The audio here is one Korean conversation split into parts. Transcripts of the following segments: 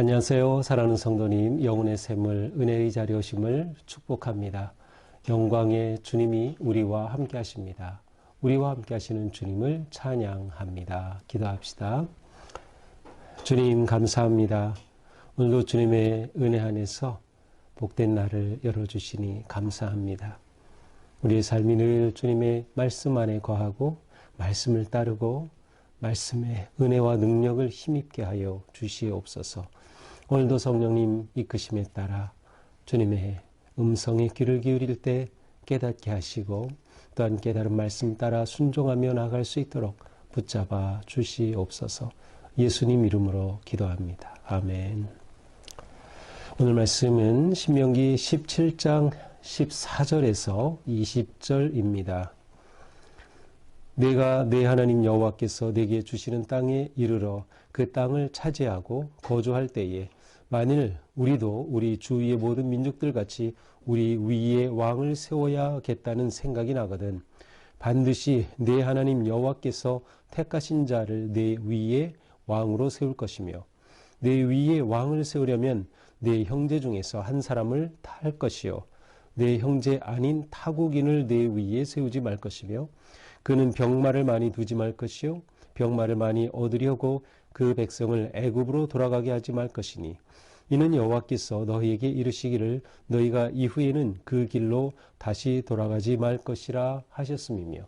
안녕하세요. 사랑하는 성도님, 영혼의 샘을 은혜의 자리에 오심을 축복합니다. 영광의 주님이 우리와 함께 하십니다. 우리와 함께 하시는 주님을 찬양합니다. 기도합시다. 주님 감사합니다. 오늘도 주님의 은혜 안에서 복된 날을 열어주시니 감사합니다. 우리의 삶이 늘 주님의 말씀 안에 거하고 말씀을 따르고 말씀의 은혜와 능력을 힘입게 하여 주시옵소서. 오늘도 성령님 이끄심에 따라 주님의 음성에 귀를 기울일 때 깨닫게 하시고 또한 깨달은 말씀 따라 순종하며 나갈 수 있도록 붙잡아 주시옵소서. 예수님 이름으로 기도합니다. 아멘. 오늘 말씀은 신명기 17장 14절에서 20절입니다. 내가 내 하나님 여호와께서 내게 주시는 땅에 이르러 그 땅을 차지하고 거주할 때에 만일 우리도 우리 주위의 모든 민족들 같이 우리 위에 왕을 세워야겠다는 생각이 나거든 반드시 내 하나님 여호와께서 택하신 자를 내 위에 왕으로 세울 것이며 내 위에 왕을 세우려면 내 형제 중에서 한 사람을 탈 것이요 내 형제 아닌 타국인을 내 위에 세우지 말 것이며 그는 병마를 많이 두지 말 것이요 병마를 많이 얻으려고 그 백성을 애굽으로 돌아가게 하지 말 것이니 이는 여호와께서 너희에게 이르시기를 너희가 이후에는 그 길로 다시 돌아가지 말 것이라 하셨음이며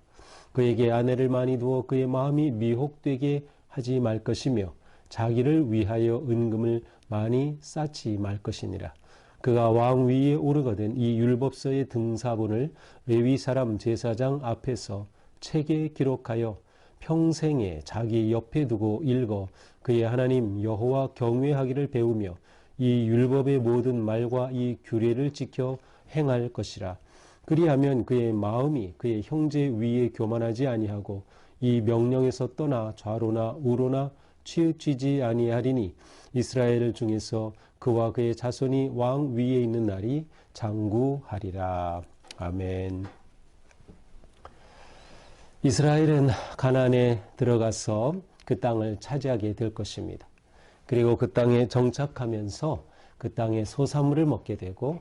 그에게 아내를 많이 두어 그의 마음이 미혹되게 하지 말 것이며 자기를 위하여 은금을 많이 쌓지 말 것이니라. 그가 왕 위에 오르거든 이 율법서의 등사본을 레위 사람 제사장 앞에서 책에 기록하여 평생에 자기 옆에 두고 읽어 그의 하나님 여호와 경외하기를 배우며 이 율법의 모든 말과 이 규례를 지켜 행할 것이라. 그리하면 그의 마음이 그의 형제 위에 교만하지 아니하고 이 명령에서 떠나 좌로나 우로나 치우치지 아니하리니 이스라엘 중에서 그와 그의 자손이 왕 위에 있는 날이 장구하리라. 아멘. 이스라엘은 가나안에 들어가서 그 땅을 차지하게 될 것입니다. 그리고 그 땅에 정착하면서 그 땅의 소산물을 먹게 되고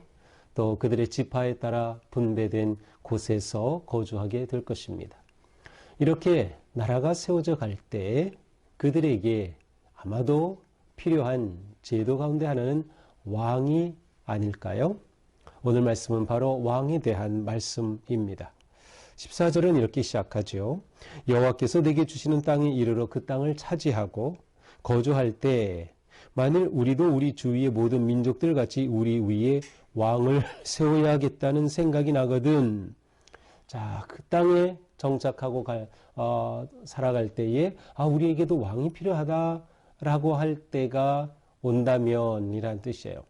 또 그들의 지파에 따라 분배된 곳에서 거주하게 될 것입니다. 이렇게 나라가 세워져 갈 때 그들에게 아마도 필요한 제도 가운데 하나는 왕이 아닐까요? 오늘 말씀은 바로 왕에 대한 말씀입니다. 14절은 이렇게 시작하죠. 여호와께서 내게 주시는 땅에 이르러 그 땅을 차지하고 거주할 때 만일 우리도 우리 주위의 모든 민족들 같이 우리 위에 왕을 세워야겠다는 생각이 나거든. 자, 그 땅에 정착하고 살아갈 때에 우리에게도 왕이 필요하다라고 할 때가 온다면 이란 뜻이에요.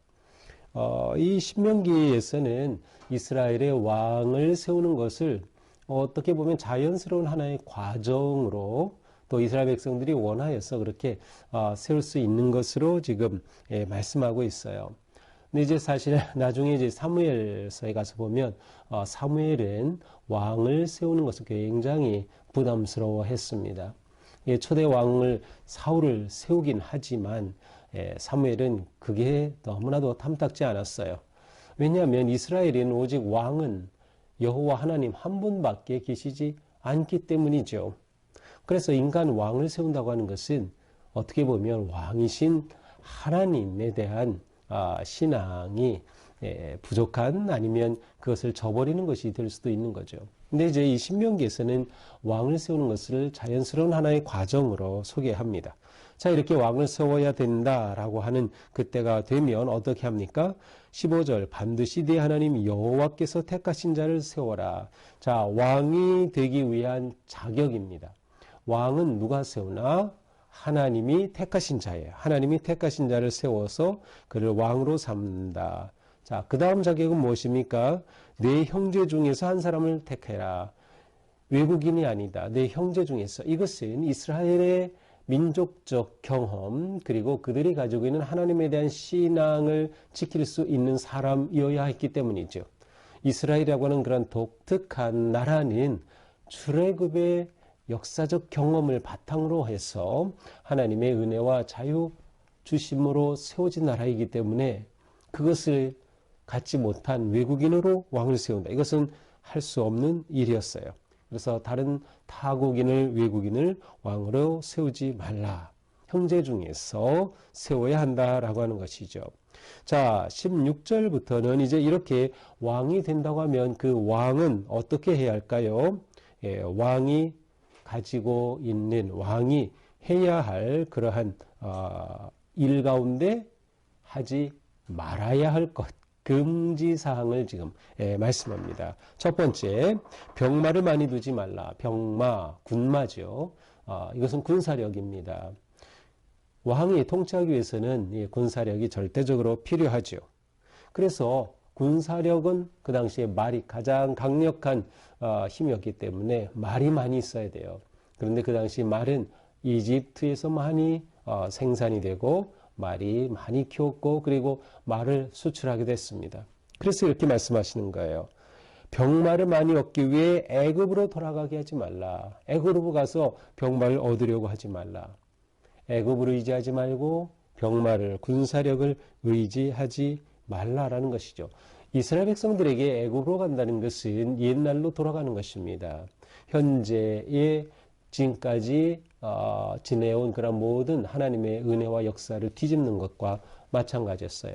이 신명기에서는 이스라엘의 왕을 세우는 것을 어떻게 보면 자연스러운 하나의 과정으로 또 이스라엘 백성들이 원하여서 그렇게 세울 수 있는 것으로 지금 말씀하고 있어요. 근데 이제 사실 나중에 이제 사무엘서에 가서 보면 사무엘은 왕을 세우는 것을 굉장히 부담스러워했습니다. 초대 왕을 사울을 세우긴 하지만 사무엘은 그게 너무나도 탐탁지 않았어요. 왜냐하면 이스라엘에는 오직 왕은 여호와 하나님 한 분밖에 계시지 않기 때문이죠. 그래서 인간 왕을 세운다고 하는 것은 어떻게 보면 왕이신 하나님에 대한 신앙이 부족한 아니면 그것을 저버리는 것이 될 수도 있는 거죠. 근데 이제 이 신명기에서는 왕을 세우는 것을 자연스러운 하나의 과정으로 소개합니다. 자, 이렇게 왕을 세워야 된다라고 하는 그때가 되면 어떻게 합니까? 15절 반드시 네 하나님 여호와께서 택하신 자를 세워라. 자, 왕이 되기 위한 자격입니다. 왕은 누가 세우나? 하나님이 택하신 자예요. 하나님이 택하신 자를 세워서 그를 왕으로 삼는다. 자, 그 다음 자격은 무엇입니까? 내 형제 중에서 한 사람을 택해라. 외국인이 아니다. 내 형제 중에서. 이것은 이스라엘의 민족적 경험 그리고 그들이 가지고 있는 하나님에 대한 신앙을 지킬 수 있는 사람이어야 했기 때문이죠. 이스라엘이라고 하는 그런 독특한 나라는 출애굽의 역사적 경험을 바탕으로 해서 하나님의 은혜와 자유 주심으로 세워진 나라이기 때문에 그것을 갖지 못한 외국인으로 왕을 세운다. 이것은 할 수 없는 일이었어요. 그래서 다른 타국인을 외국인을 왕으로 세우지 말라. 형제 중에서 세워야 한다라고 하는 것이죠. 자, 16절부터는 이제 이렇게 왕이 된다고 하면 그 왕은 어떻게 해야 할까요? 예, 왕이 가지고 있는, 왕이 해야 할 그러한 일 가운데 하지 말아야 할 것, 금지사항을 지금 말씀합니다. 첫 번째, 병마를 많이 두지 말라. 병마, 군마죠. 이것은 군사력입니다. 왕이 통치하기 위해서는 군사력이 절대적으로 필요하죠. 그래서 군사력은 그 당시에 말이 가장 강력한 힘이었기 때문에 말이 많이 있어야 돼요. 그런데 그 당시 말은 이집트에서 많이 생산이 되고 말이 많이 키웠고 그리고 말을 수출하게 됐습니다. 그래서 이렇게 말씀하시는 거예요. 병마를 많이 얻기 위해 애굽으로 돌아가게 하지 말라. 애굽으로 가서 병마를 얻으려고 하지 말라. 애굽을 의지하지 말고 병마를, 군사력을 의지하지 말라라는 것이죠. 이스라엘 백성들에게 애굽으로 간다는 것은 옛날로 돌아가는 것입니다. 현재의 지금까지 지내온 그런 모든 하나님의 은혜와 역사를 뒤집는 것과 마찬가지였어요.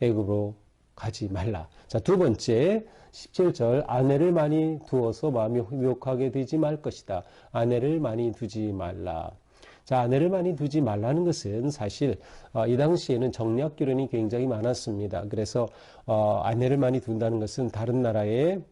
애굽으로 가지 말라. 자, 두 번째 17절 아내를 많이 두어서 마음이 회복하게 되지 말 것이다. 아내를 많이 두지 말라. 자, 아내를 많이 두지 말라는 것은 사실 이 당시에는 정략 결혼이 굉장히 많았습니다. 그래서 아내를 많이 둔다는 것은 다른 나라의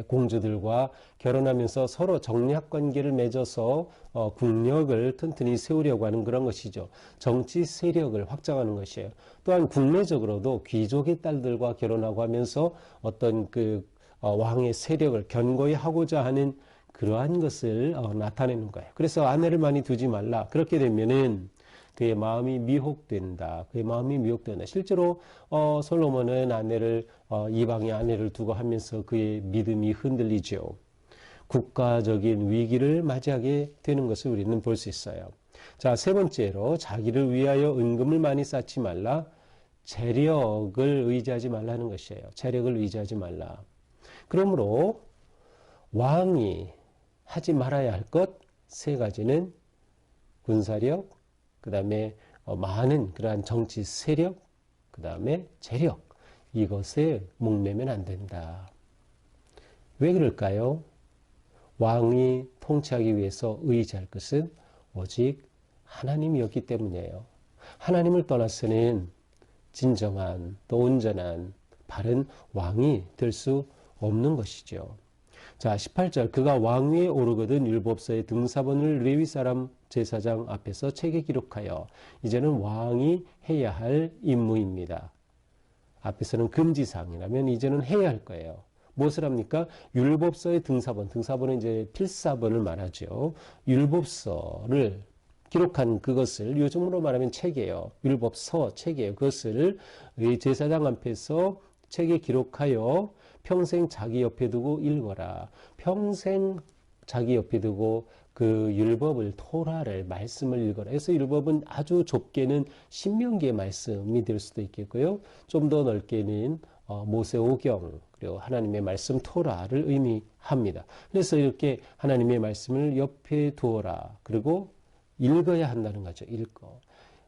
공주들과 결혼하면서 서로 정략 관계를 맺어서 국력을 튼튼히 세우려고 하는 그런 것이죠. 정치 세력을 확장하는 것이에요. 또한 국내적으로도 귀족의 딸들과 결혼하고 하면서 어떤 그 왕의 세력을 견고히 하고자 하는 그러한 것을 나타내는 거예요. 그래서 아내를 많이 두지 말라. 그렇게 되면은 그의 마음이 미혹된다. 그의 마음이 미혹된다. 실제로 솔로몬은 아내를 이방의 아내를 두고 하면서 그의 믿음이 흔들리죠. 국가적인 위기를 맞이하게 되는 것을 우리는 볼 수 있어요. 자, 세 번째로 자기를 위하여 은금을 많이 쌓지 말라. 재력을 의지하지 말라는 것이에요. 재력을 의지하지 말라. 그러므로 왕이 하지 말아야 할 것 세 가지는 군사력, 그 다음에 많은 그러한 정치 세력, 그 다음에 재력, 이것에 목매면 안 된다. 왜 그럴까요? 왕이 통치하기 위해서 의지할 것은 오직 하나님이었기 때문이에요. 하나님을 떠나서는 진정한 또 온전한 바른 왕이 될 수 없는 것이죠. 자, 18절 그가 왕위에 오르거든 율법서의 등사본을 레위 사람 제사장 앞에서 책에 기록하여 이제는 왕이 해야 할 임무입니다. 앞에서는 금지사항이라면 이제는 해야 할 거예요. 무엇을 합니까? 율법서의 등사본, 등사본은 이제 필사본을 말하죠. 율법서를 기록한 그것을 요즘으로 말하면 책이에요. 율법서 책이에요. 그것을 제사장 앞에서 책에 기록하여 평생 자기 옆에 두고 읽어라. 평생 자기 옆에 두고 그 율법을, 토라를, 말씀을 읽어라. 그래서 율법은 아주 좁게는 신명기의 말씀이 될 수도 있겠고요. 좀 더 넓게는 모세오경, 그리고 하나님의 말씀 토라를 의미합니다. 그래서 이렇게 하나님의 말씀을 옆에 두어라. 그리고 읽어야 한다는 거죠. 읽어.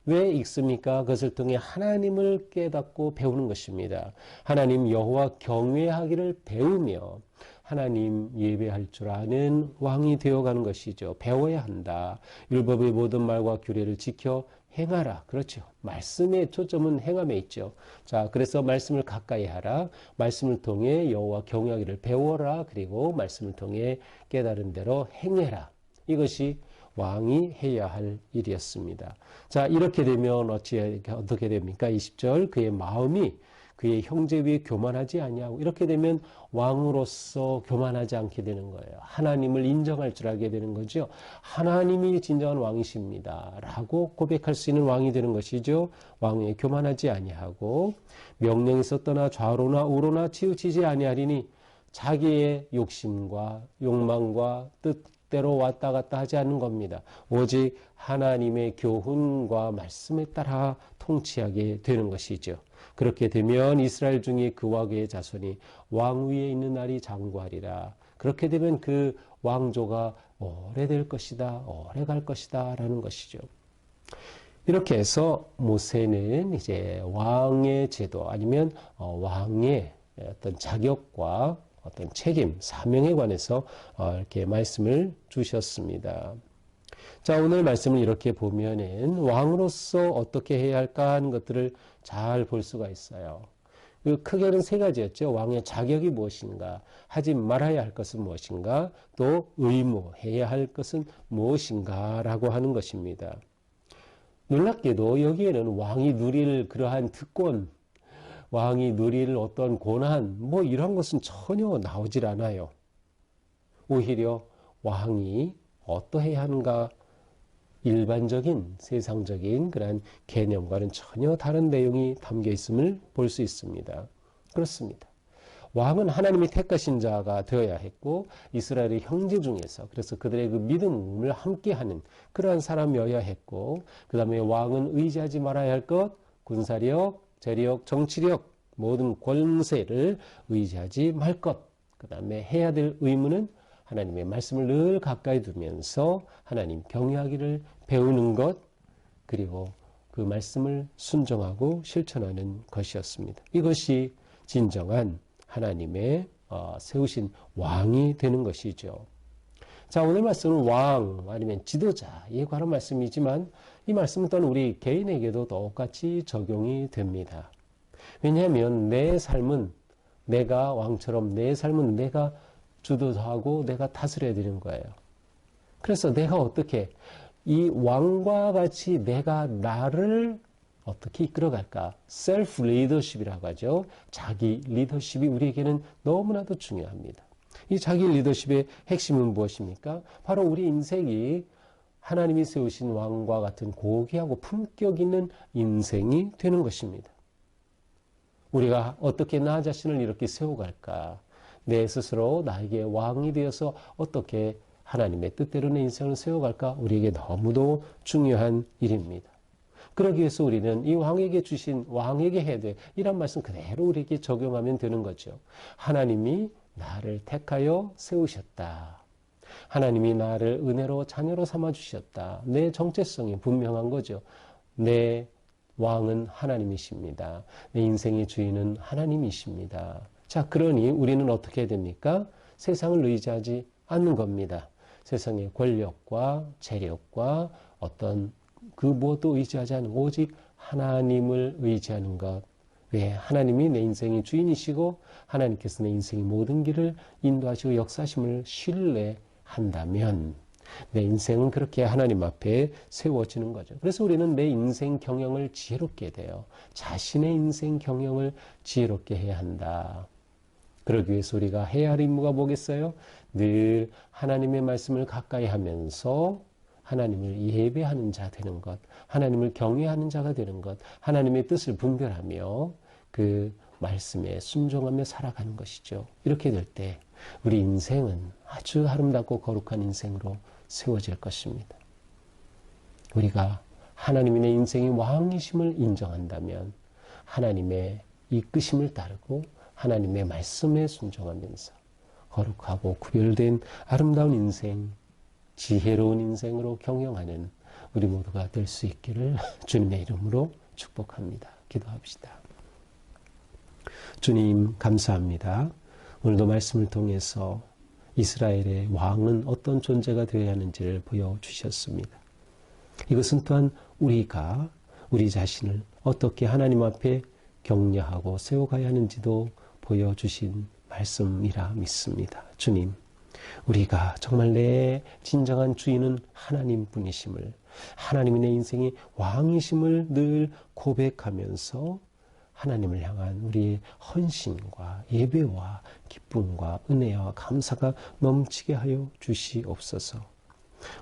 왜 읽습니까? 그것을 통해 하나님을 깨닫고 배우는 것입니다. 하나님 여호와 경외하기를 배우며 하나님 예배할 줄 아는 왕이 되어가는 것이죠. 배워야 한다. 율법의 모든 말과 규례를 지켜 행하라. 그렇죠. 말씀의 초점은 행함에 있죠. 자, 그래서 말씀을 가까이 하라. 말씀을 통해 여호와 경외하기를 배워라. 그리고 말씀을 통해 깨달은 대로 행해라. 이것이 왕이 해야 할 일이었습니다. 자, 이렇게 되면 어떻게 됩니까? 20절 그의 마음이 그의 형제 위에 교만하지 아니하고 이렇게 되면 왕으로서 교만하지 않게 되는 거예요. 하나님을 인정할 줄 알게 되는 거죠. 하나님이 진정한 왕이십니다. 라고 고백할 수 있는 왕이 되는 것이죠. 왕 위에 교만하지 아니하고 명령에서 떠나 좌로나 우로나 치우치지 아니하리니 자기의 욕심과 욕망과 뜻 뜻대로 왔다 갔다 하지 않는 겁니다. 오직 하나님의 교훈과 말씀에 따라 통치하게 되는 것이죠. 그렇게 되면 이스라엘 중에 그와 그의 자손이 왕 위에 있는 날이 장구하리라. 그렇게 되면 그 왕조가 오래될 것이다, 오래갈 것이다 라는 것이죠. 이렇게 해서 모세는 이제 왕의 제도 아니면 왕의 어떤 자격과 어떤 책임, 사명에 관해서 이렇게 말씀을 주셨습니다. 자, 오늘 말씀을 이렇게 보면은 왕으로서 어떻게 해야 할까 하는 것들을 잘 볼 수가 있어요. 크게는 세 가지였죠. 왕의 자격이 무엇인가, 하지 말아야 할 것은 무엇인가, 또 의무해야 할 것은 무엇인가라고 하는 것입니다. 놀랍게도 여기에는 왕이 누릴 그러한 특권, 왕이 누릴 어떤 고난, 이런 것은 전혀 나오질 않아요. 오히려 왕이 어떠해야 하는가, 일반적인 세상적인 그런 개념과는 전혀 다른 내용이 담겨 있음을 볼 수 있습니다. 그렇습니다. 왕은 하나님이 택하신 자가 되어야 했고 이스라엘의 형제 중에서 그래서 그들의 그 믿음을 함께하는 그러한 사람이어야 했고 그 다음에 왕은 의지하지 말아야 할 것, 군사력, 재력, 정치력, 모든 권세를 의지하지 말 것. 그 다음에 해야 될 의무는 하나님의 말씀을 늘 가까이 두면서 하나님 경외하기를 배우는 것, 그리고 그 말씀을 순종하고 실천하는 것이었습니다. 이것이 진정한 하나님의 세우신 왕이 되는 것이죠. 자, 오늘 말씀은 왕 아니면 지도자에 관한 말씀이지만 이 말씀은 또한 우리 개인에게도 똑같이 적용이 됩니다. 왜냐하면 내 삶은 내가 왕처럼 내 삶은 내가 주도하고 내가 다스려야 되는 거예요. 그래서 내가 어떻게 이 왕과 같이 내가 나를 어떻게 이끌어갈까? 셀프 리더십이라고 하죠. 자기 리더십이 우리에게는 너무나도 중요합니다. 이 자기 리더십의 핵심은 무엇입니까? 바로 우리 인생이 하나님이 세우신 왕과 같은 고귀하고 품격 있는 인생이 되는 것입니다. 우리가 어떻게 나 자신을 이렇게 세워갈까? 내 스스로 나에게 왕이 되어서 어떻게 하나님의 뜻대로 내 인생을 세워갈까? 우리에게 너무도 중요한 일입니다. 그러기 위해서 우리는 이 왕에게 주신 왕에게 해야 돼. 이런 말씀 그대로 우리에게 적용하면 되는 거죠. 하나님이 나를 택하여 세우셨다. 하나님이 나를 은혜로 자녀로 삼아주셨다. 내 정체성이 분명한 거죠. 내 왕은 하나님이십니다. 내 인생의 주인은 하나님이십니다. 자, 그러니 우리는 어떻게 해야 됩니까? 세상을 의지하지 않는 겁니다. 세상의 권력과 재력과 어떤 그 무엇도 의지하지 않는 오직 하나님을 의지하는 것. 왜? 하나님이 내 인생의 주인이시고 하나님께서 내 인생의 모든 길을 인도하시고 역사하심을 신뢰한다면 내 인생은 그렇게 하나님 앞에 세워지는 거죠. 그래서 우리는 내 인생 경영을 지혜롭게 돼요. 자신의 인생 경영을 지혜롭게 해야 한다. 그러기 위해서 우리가 해야 할 임무가 뭐겠어요? 늘 하나님의 말씀을 가까이 하면서 하나님을 예배하는 자 되는 것, 하나님을 경외하는 자가 되는 것, 하나님의 뜻을 분별하며 그 말씀에 순종하며 살아가는 것이죠. 이렇게 될 때 우리 인생은 아주 아름답고 거룩한 인생으로 세워질 것입니다. 우리가 하나님이 내 인생의 왕이심을 인정한다면 하나님의 이끄심을 따르고 하나님의 말씀에 순종하면서 거룩하고 구별된 아름다운 인생, 지혜로운 인생으로 경영하는 우리 모두가 될 수 있기를 주님의 이름으로 축복합니다. 기도합시다. 주님 감사합니다. 오늘도 말씀을 통해서 이스라엘의 왕은 어떤 존재가 되어야 하는지를 보여주셨습니다. 이것은 또한 우리가 우리 자신을 어떻게 하나님 앞에 격려하고 세워가야 하는지도 보여주신 말씀이라 믿습니다. 주님, 우리가 정말 내 진정한 주인은 하나님뿐이심을, 하나님이 내 인생의 왕이심을 늘 고백하면서 하나님을 향한 우리의 헌신과 예배와 기쁨과 은혜와 감사가 넘치게 하여 주시옵소서.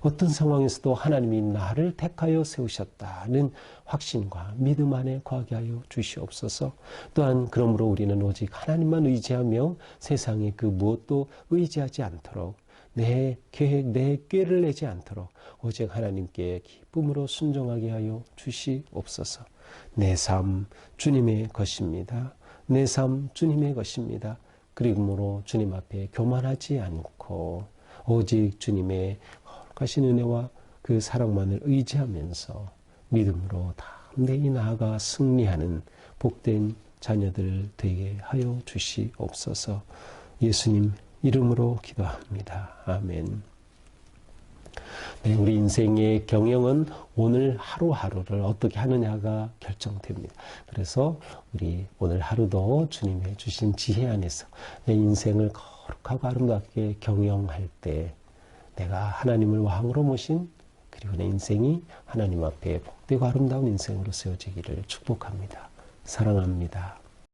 어떤 상황에서도 하나님이 나를 택하여 세우셨다는 확신과 믿음 안에 거하게 하여 주시옵소서. 또한 그러므로 우리는 오직 하나님만 의지하며 세상의 그 무엇도 의지하지 않도록 내 계획, 내 꾀를 내지 않도록 오직 하나님께 기쁨으로 순종하게 하여 주시옵소서. 내 삶 주님의 것입니다. 내 삶 주님의 것입니다. 그러므로 주님 앞에 교만하지 않고 오직 주님의 거룩하신 은혜와 그 사랑만을 의지하면서 믿음으로 담대히 나아가 승리하는 복된 자녀들 되게 하여 주시옵소서. 예수님 이름으로 기도합니다. 아멘. 네, 우리 인생의 경영은 오늘 하루하루를 어떻게 하느냐가 결정됩니다. 그래서 우리 오늘 하루도 주님의 주신 지혜 안에서 내 인생을 거룩하고 아름답게 경영할 때 내가 하나님을 왕으로 모신 그리고 내 인생이 하나님 앞에 복되고 아름다운 인생으로 세워지기를 축복합니다. 사랑합니다.